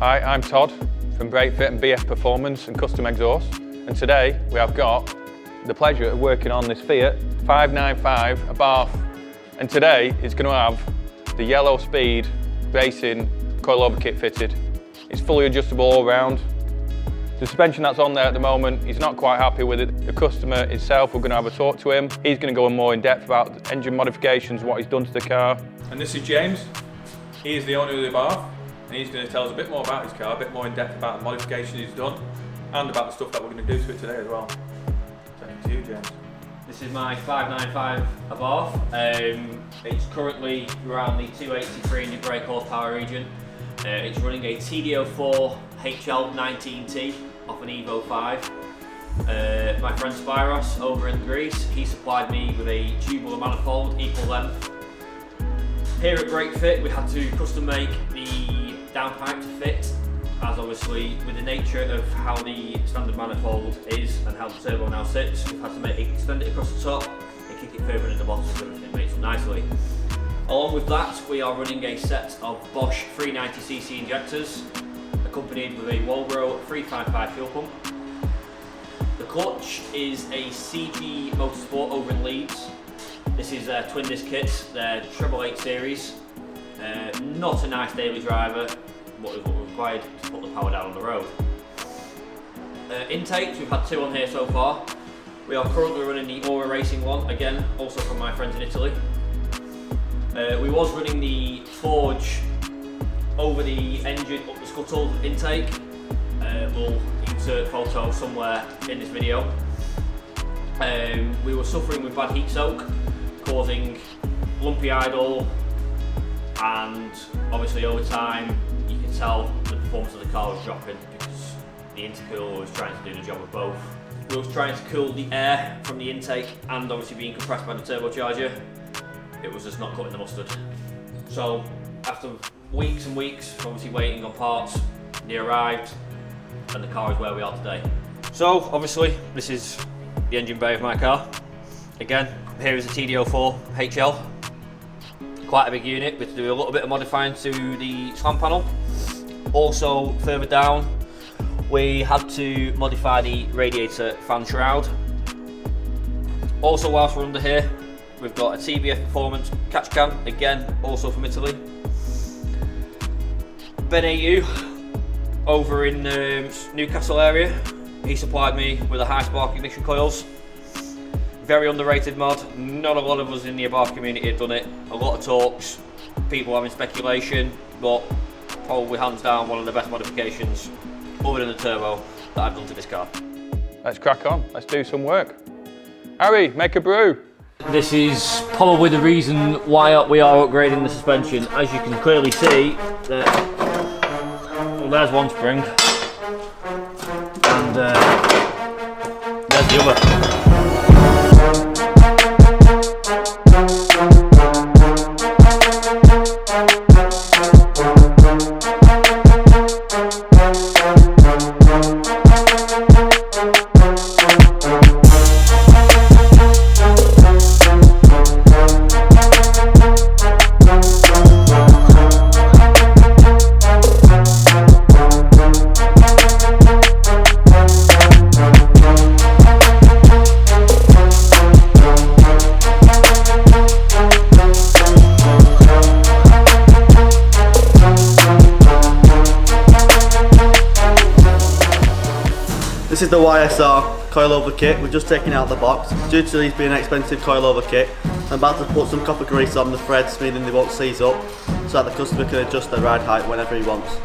Hi, I'm Todd from BrakeFit and BF Performance and Custom Exhaust, and today we have got the pleasure of working on this Fiat 595 Abarth, and today it's going to have the yellow speed racing coilover kit fitted. It's fully adjustable all round. The suspension that's on there at the moment, he's not quite happy with it. The customer itself, we're going to have a talk to him. He's going to go in more in depth about the engine modifications, what he's done to the car. And this is James. He is the owner of the Abarth, and he's going to tell us a bit more about his car, a bit more in depth about the modifications he's done, and about the stuff that we're going to do to it today as well. Thank you to you, James. This is my 595 Abarth. It's currently around the 280-300 brake horsepower region. It's running a TD04 HL19T off an Evo 5. My friend Spyros over in Greece, he supplied me with a tubular manifold equal length. Here at BrakeFit, we had to custom make the downpipe to fit, as obviously with the nature of how the standard manifold is and how the turbo now sits, we've had to make it extend it across the top and kick it further in the bottom so everything makes up nicely. Along with that, we are running a set of Bosch 390cc injectors, accompanied with a Walbro 355 fuel pump. The clutch is a CG Motorsport over in Leeds. This is their twin disc kit, their 888 series. Not a nice daily driver, but is what we're required to put the power down on the road. Intakes, we've had two on here so far. We are currently running the Aura Racing one, again, also from my friends in Italy. We was running the forge over the engine up the scuttle intake. We'll insert photo somewhere in this video. We were suffering with bad heat soak, causing lumpy idle, and obviously over time you can tell the performance of the car was dropping because the intercooler was trying to do the job of both. We were trying to cool the air from the intake and obviously being compressed by the turbocharger. It was just not cutting the mustard. So after weeks and weeks obviously waiting on parts, they arrived and the car is where we are today. So obviously this is the engine bay of my car. Again, here is a TD04 HL. Quite a big unit, we had to do a little bit of modifying to the slant panel. Also further down, we had to modify the radiator fan shroud. Also whilst we're under here, we've got a TBF Performance catch can, again, also from Italy. Ben AU, over in Newcastle area, he supplied me with a high spark ignition coils. Very underrated mod, not a lot of us in the Abarth community have done it. A lot of talks, people having speculation, but probably hands down one of the best modifications, other than the turbo, that I've done to this car. Let's crack on, let's do some work. Harry, make a brew. This is probably the reason why we are upgrading the suspension. As you can clearly see, well, there's one spring, and there's the other. This is the YSR coilover kit. We're just taking it out of the box. Due to these being an expensive coilover kit, I'm about to put some copper grease on the threads, meaning they won't seize up, so that the customer can adjust their ride height whenever he wants.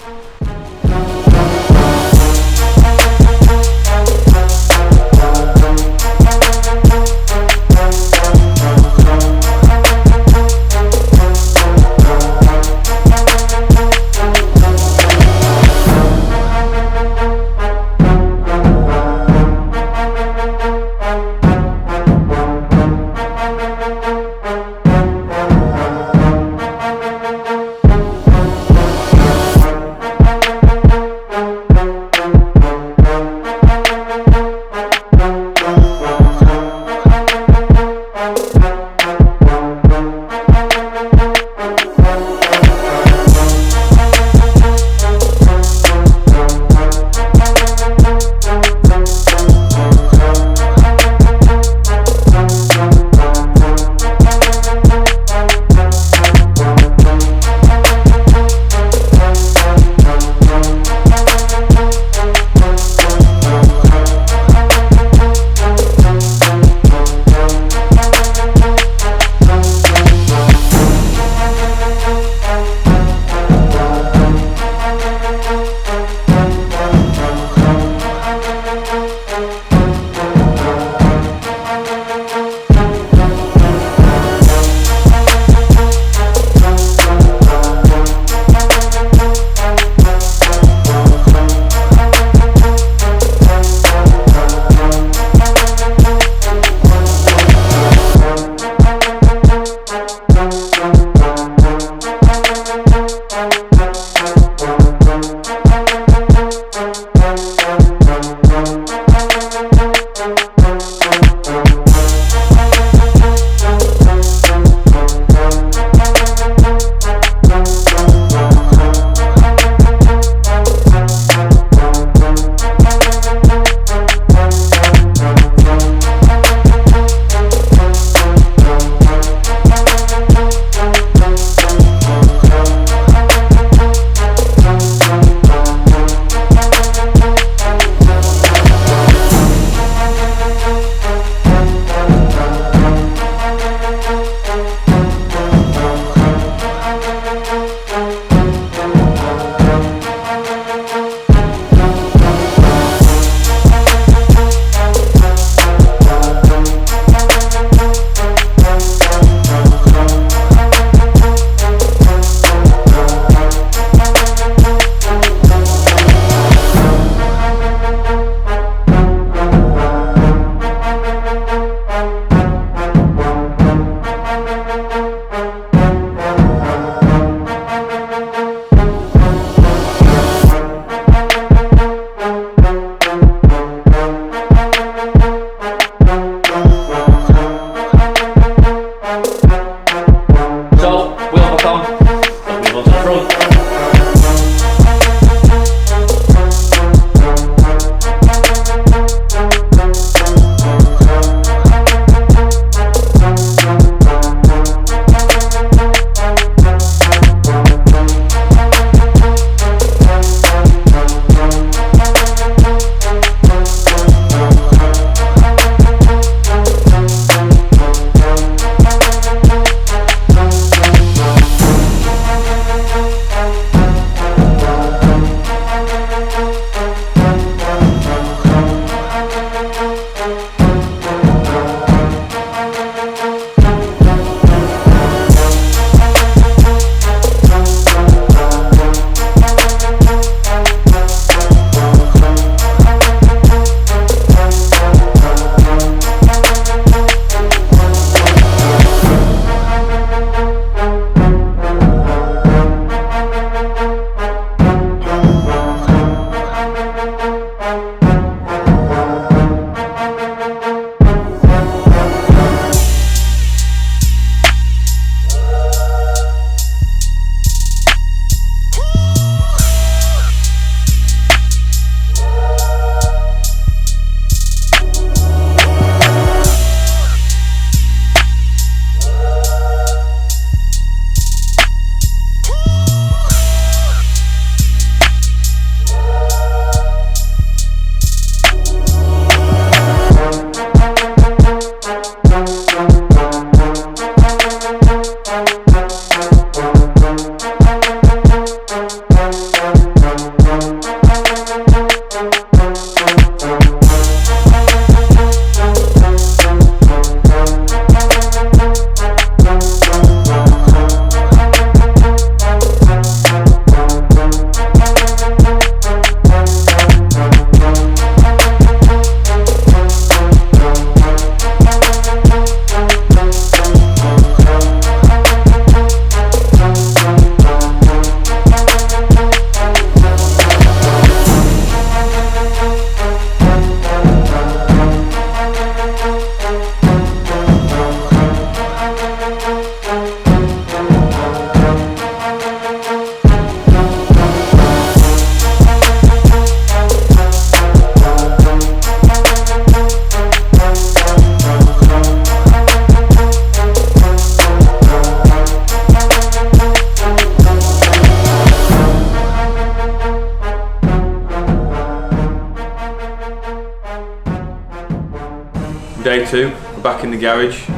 two. We're back in the garage,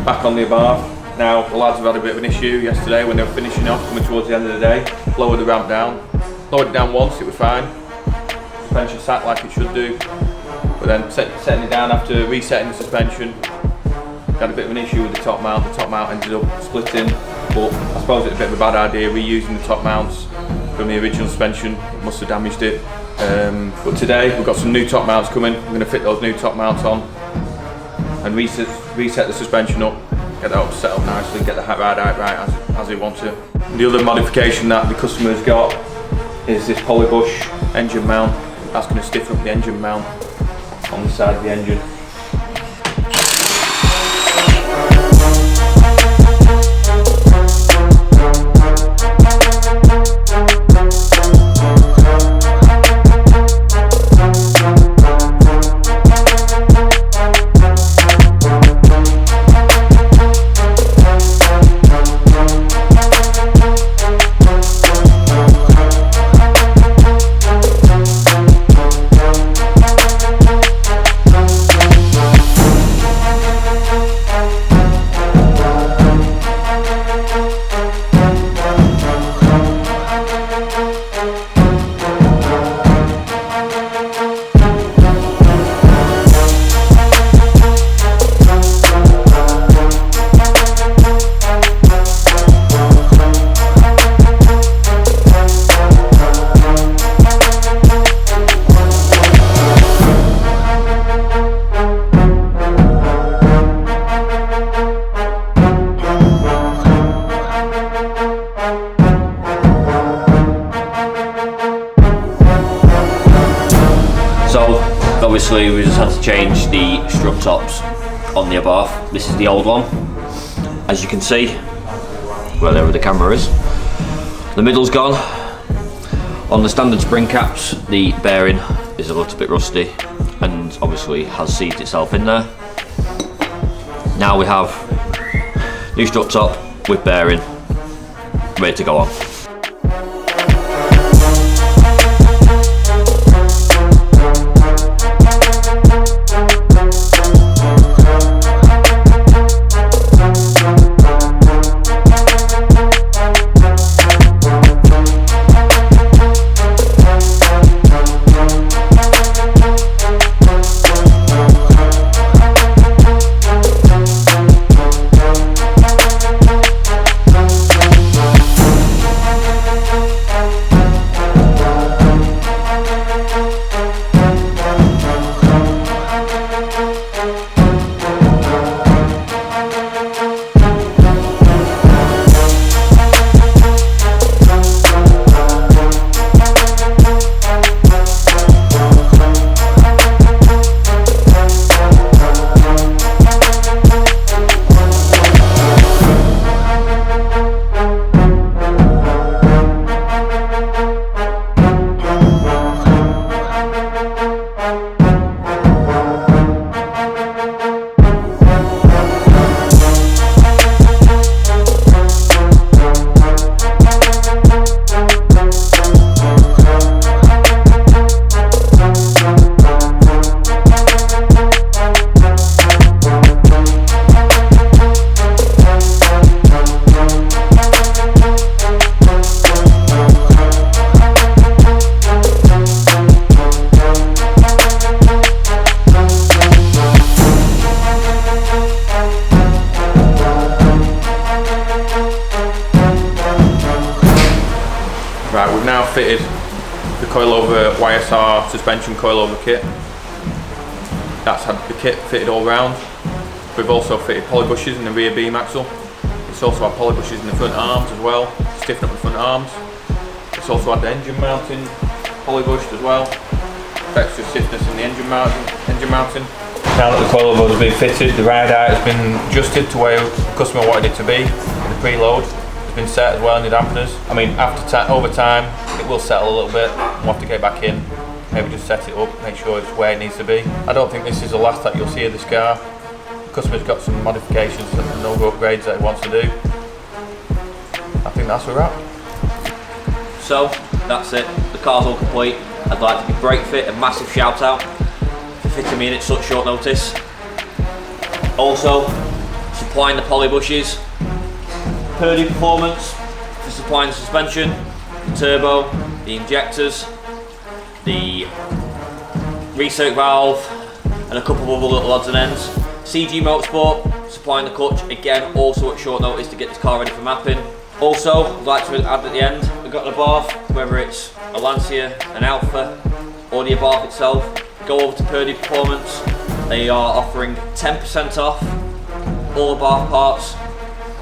back on the Abarth. Now the lads have had a bit of an issue yesterday when they were finishing off, coming towards the end of the day. Lowered the ramp down. Lowered it down once, it was fine. Suspension sat like it should do. But then setting it down after resetting the suspension, had a bit of an issue with the top mount. The top mount ended up splitting, but I suppose it's a bit of a bad idea reusing the top mounts from the original suspension. It must have damaged it. But today we've got some new top mounts coming. We're going to fit those new top mounts on and reset the suspension up, get that up set up nicely, get the ride height right as we want it. The other modification that the customer's got is this polybush engine mount. That's going to stiffen up the engine mount on the side of the engine. So obviously we just had to change the strut tops on the Abarth. This is the old one. As you can see, wherever the camera is, the middle's gone. On the standard spring caps, the bearing is a little bit rusty and obviously has seized itself in there. Now we have new strut top with bearing ready to go on. Right, we've now fitted the coilover YSR suspension coilover kit. That's had the kit fitted all round. We've also fitted polybushes in the rear beam axle. It's also had polybushes in the front arms as well, stiffen up the front arms. It's also had the engine mounting polybushed as well. Extra stiffness in the engine mounting. Now that the coilover has been fitted, the ride height has been adjusted to where the customer wanted it to be. The preload has been set as well in the dampeners. I mean, over time, it will settle a little bit. We'll have to get back in, maybe just set it up, make sure it's where it needs to be. I don't think this is the last that you'll see of this car. The customer's got some modifications and other upgrades that he wants to do. I think that's a wrap. So, that's it. The car's all complete. I'd like to give Break Fit a massive shout out for fitting me in at such short notice. Also, supplying the polybushes. Purdy Performance for supplying the suspension, the turbo, the injectors, the recirc valve, and a couple of other little odds and ends. CG Motorsport supplying the clutch, again also at short notice to get this car ready for mapping. Also, I'd like to add at the end, we've got an Abarth, whether it's a Lancia, an Alpha, or the Abarth itself. Go over to Purdy Performance. They are offering 10% off all Abarth parts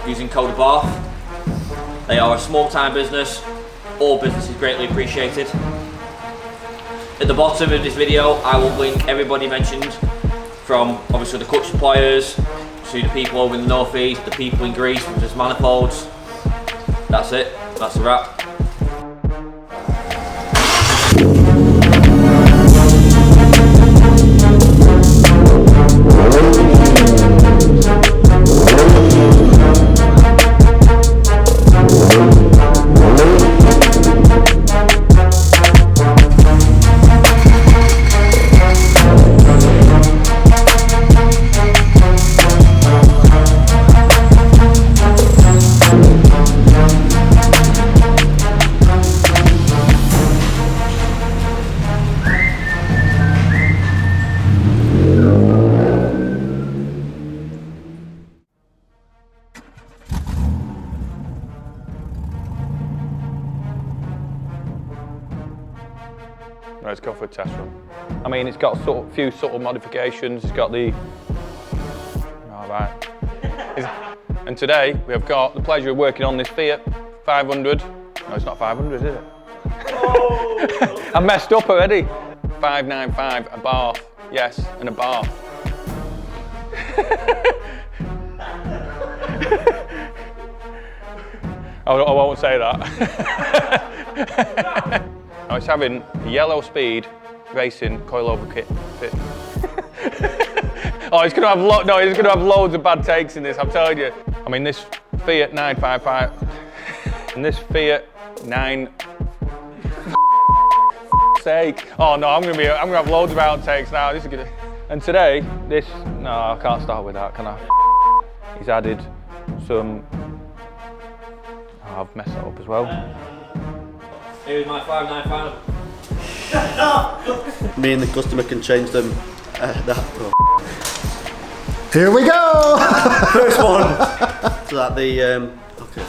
using code Abarth. They are a small time business. All business is greatly appreciated. At the bottom of this video, I will link everybody mentioned, from obviously the clutch suppliers to the people over in the northeast, the people in Greece with just manifolds. That's it, that's a wrap. Let's go for a test run. I mean, it's got a few subtle modifications. It's got the... All right. And today, we have got the pleasure of working on this Fiat 500. No, it's not 500, is it? Oh. I messed up already. 595, Abarth. Yes, an Abarth. I won't say that. Oh, it's having a yellow speed racing coilover kit fit. Oh, it's gonna have it's gonna have loads of bad takes in this, I'm telling you. I mean, this Fiat 955 and this Fiat 9 sake. Oh no, I'm gonna have loads of outtakes now. This is gonna. And today, this no, I can't start with that, can I? He's added some. Oh, I've messed that up as well. Here's my 595. Me and the customer can change them. Here we go! First one! So that the, okay.